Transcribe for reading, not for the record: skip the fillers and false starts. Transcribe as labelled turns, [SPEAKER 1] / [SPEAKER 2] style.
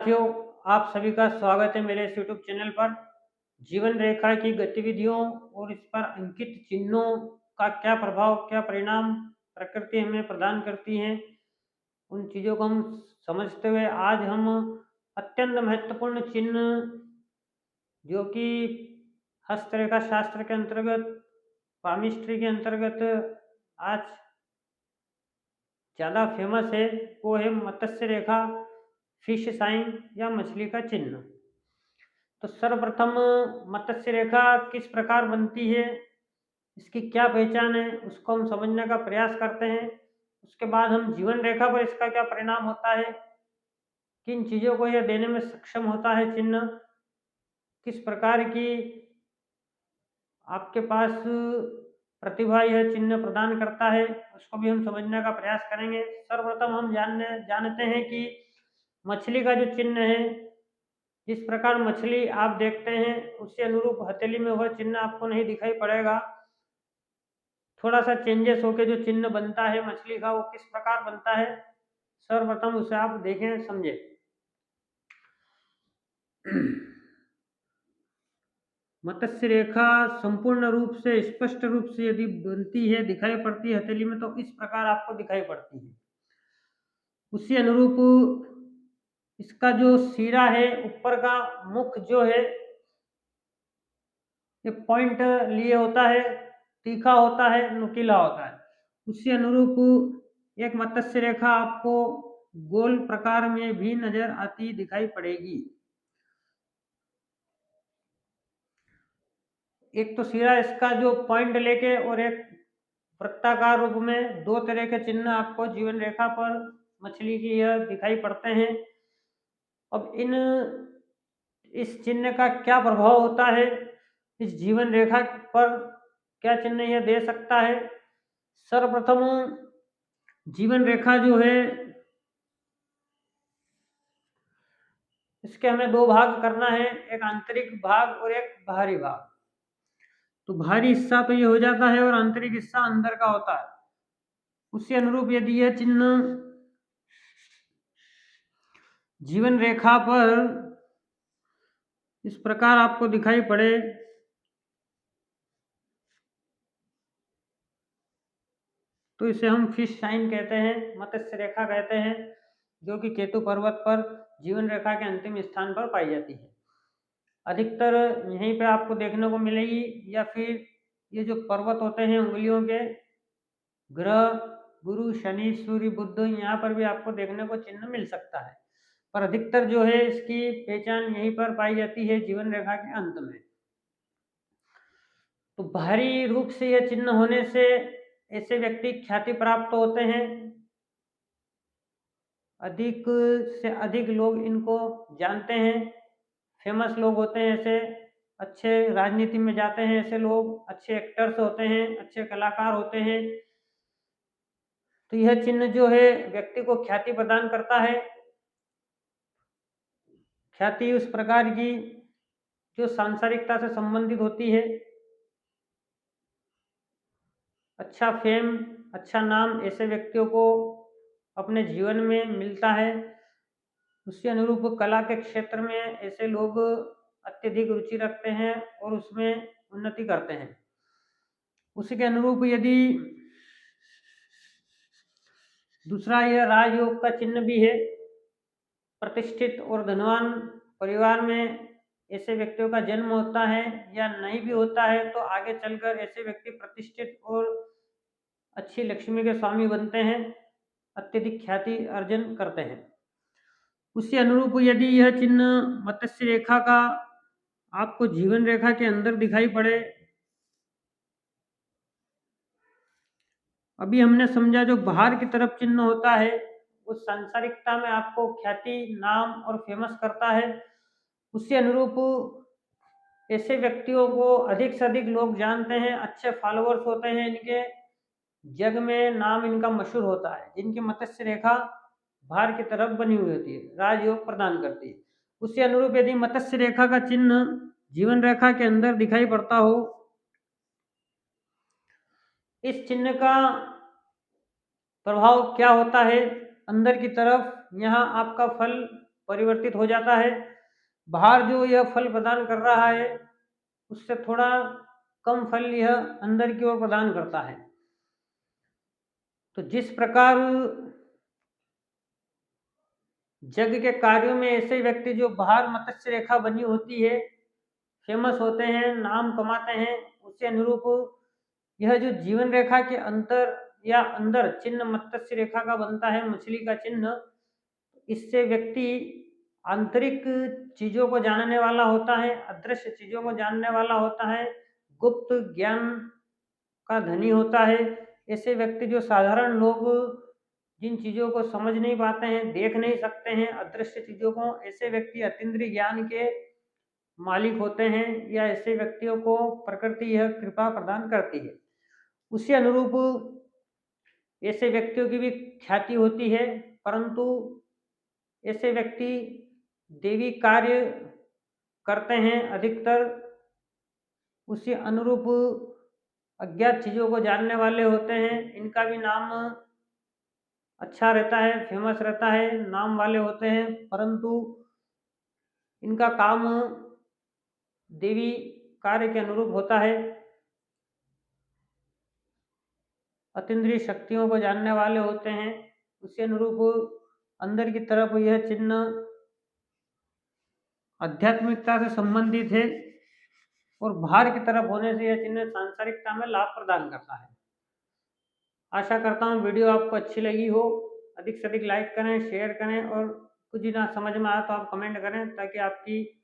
[SPEAKER 1] साथियों, आप सभी का स्वागत है मेरे इस यूट्यूब चैनल पर। जीवन रेखा की गतिविधियों और इस पर अंकित चिन्हों का क्या प्रभाव, क्या परिणाम प्रकृति हमें प्रदान करती है, उन चीज़ों को हम समझते हुए आज हम अत्यंत महत्वपूर्ण चिन्ह जो कि हस्तरेखा शास्त्र के अंतर्गत, पामिस्ट्री के अंतर्गत आज ज़्यादा फेमस है, वो है मत्स्य रेखा, फिश साइन या मछली का चिन्ह। तो सर्वप्रथम मत्स्य रेखा किस प्रकार बनती है, इसकी क्या पहचान है, उसको हम समझने का प्रयास करते हैं। उसके बाद हम जीवन रेखा पर इसका क्या परिणाम होता है, किन चीज़ों को यह देने में सक्षम होता है चिन्ह, किस प्रकार की आपके पास प्रतिभा यह चिन्ह प्रदान करता है, उसको भी हम समझने का प्रयास करेंगे। सर्वप्रथम हम जानते हैं कि मछली का जो चिन्ह है, जिस प्रकार मछली आप देखते हैं उसके अनुरूप हथेली में वह चिन्ह आपको नहीं दिखाई पड़ेगा। थोड़ा सा चेंजेस होके जो चिन्ह बनता है मछली का, वो किस प्रकार बनता है, सर्वप्रथम उसे आप देखें, समझें। मत्स्य रेखा संपूर्ण रूप से, स्पष्ट रूप से यदि बनती है, दिखाई पड़ती है हथेली में, तो इस प्रकार आपको दिखाई पड़ती है। उसी अनुरूप इसका जो सिरा है, ऊपर का मुख जो है, ये पॉइंट लिए होता है, तीखा होता है, नुकीला होता है। उसी अनुरूप एक मत्स्य रेखा आपको गोल प्रकार में भी नजर आती दिखाई पड़ेगी। एक तो सिरा इसका जो पॉइंट लेके, और एक वृत्ताकार रूप में, दो तरह के चिन्ह आपको जीवन रेखा पर मछली की यह दिखाई पड़ते हैं। अब इस चिन्ह का क्या प्रभाव होता है, इस जीवन रेखा पर क्या चिन्ह यह दे सकता है। सर्वप्रथम जीवन रेखा जो है, इसके हमें दो भाग करना है, एक आंतरिक भाग और एक बाहरी भाग। तो बाहरी हिस्सा तो ये हो जाता है और आंतरिक हिस्सा अंदर का होता है। उसी अनुरूप यदि यह चिन्ह जीवन रेखा पर इस प्रकार आपको दिखाई पड़े, तो इसे हम फिश साइन कहते हैं, मत्स्य रेखा कहते हैं, जो कि केतु पर्वत पर जीवन रेखा के अंतिम स्थान पर पाई जाती है। अधिकतर यहीं पे आपको देखने को मिलेगी, या फिर ये जो पर्वत होते हैं उंगलियों के ग्रह, गुरु, शनि, सूर्य, बुध, यहाँ पर भी आपको देखने को चिन्ह मिल सकता है। पर अधिकतर जो है इसकी पहचान यहीं पर पाई जाती है, जीवन रेखा के अंत में। तो बाहरी रूप से यह चिन्ह होने से ऐसे व्यक्ति ख्याति प्राप्त होते हैं, अधिक से अधिक लोग इनको जानते हैं, फेमस लोग होते हैं ऐसे, अच्छे राजनीति में जाते हैं ऐसे लोग, अच्छे एक्टर्स होते हैं, अच्छे कलाकार होते हैं। तो यह चिन्ह जो है व्यक्ति को ख्याति प्रदान करता है। ख्याति उस प्रकार की जो सांसारिकता से संबंधित होती है, अच्छा फेम, अच्छा नाम ऐसे व्यक्तियों को अपने जीवन में मिलता है। उसी अनुरूप कला के क्षेत्र में ऐसे लोग अत्यधिक रुचि रखते हैं और उसमें उन्नति करते हैं। उसी के अनुरूप यदि दूसरा यह राजयोग का चिन्ह भी है, प्रतिष्ठित और धनवान परिवार में ऐसे व्यक्तियों का जन्म होता है या नहीं भी होता है, तो आगे चलकर ऐसे व्यक्ति प्रतिष्ठित और अच्छी लक्ष्मी के स्वामी बनते हैं, अत्यधिक ख्याति अर्जन करते हैं। उसी अनुरूप यदि यह चिन्ह मत्स्य रेखा का आपको जीवन रेखा के अंदर दिखाई पड़े, अभी हमने समझा जो बाहर की तरफ चिन्ह होता है उस सांसारिकता में आपको ख्याति, नाम और फेमस करता है। उसी अनुरूप ऐसे व्यक्तियों को अधिक से अधिक लोग जानते हैं, अच्छे फॉलोअर्स होते हैं इनके, जग में नाम इनका मशहूर होता है, जिनकी मत्स्य रेखा बाहर की तरफ बनी हुई होती है, राजयोग प्रदान करती है। उसी अनुरूप यदि मत्स्य रेखा का चिन्ह जीवन रेखा के अंदर दिखाई पड़ता हो, इस चिन्ह का प्रभाव क्या होता है अंदर की तरफ, यहाँ आपका फल परिवर्तित हो जाता है। बाहर जो यह फल प्रदान कर रहा है उससे थोड़ा कम फल यह अंदर की ओर प्रदान करता है। तो जिस प्रकार जग के कार्यों में ऐसे व्यक्ति जो बाहर मत्स्य रेखा बनी होती है, फेमस होते हैं, नाम कमाते हैं, उसी अनुरूप यह जो जीवन रेखा के अंतर या अंदर चिन्ह मत्स्य रेखा का बनता है, मछली का चिन्ह, इससे व्यक्ति आंतरिक चीजों को जानने वाला होता है, अदृश्य चीजों को जानने वाला होता है, गुप्त ज्ञान का धनी होता है। ऐसे व्यक्ति जो साधारण लोग जिन चीजों को समझ नहीं पाते हैं, देख नहीं सकते हैं, अदृश्य चीजों को, ऐसे व्यक्ति अतीन्द्रिय ज्ञान के मालिक होते हैं, या ऐसे व्यक्तियों को प्रकृति यह कृपा प्रदान करती है। उसी अनुरूप ऐसे व्यक्तियों की भी ख्याति होती है, परंतु ऐसे व्यक्ति देवी कार्य करते हैं अधिकतर, उसी अनुरूप अज्ञात चीजों को जानने वाले होते हैं। इनका भी नाम अच्छा रहता है, फेमस रहता है, नाम वाले होते हैं, परंतु इनका काम देवी कार्य के अनुरूप होता है। अतीन्द्रिय शक्तियों को जानने वाले होते हैं, उसी अनुरूप अंदर की तरफ यह चिन्ह आध्यात्मिकता से संबंधित है, और बाहर की तरफ होने से यह चिन्ह सांसारिकता में लाभ प्रदान करता है। आशा करता हूँ वीडियो आपको अच्छी लगी हो। अधिक से अधिक लाइक करें, शेयर करें, और कुछ भी ना समझ में आए तो आप कमेंट करें, ताकि आपकी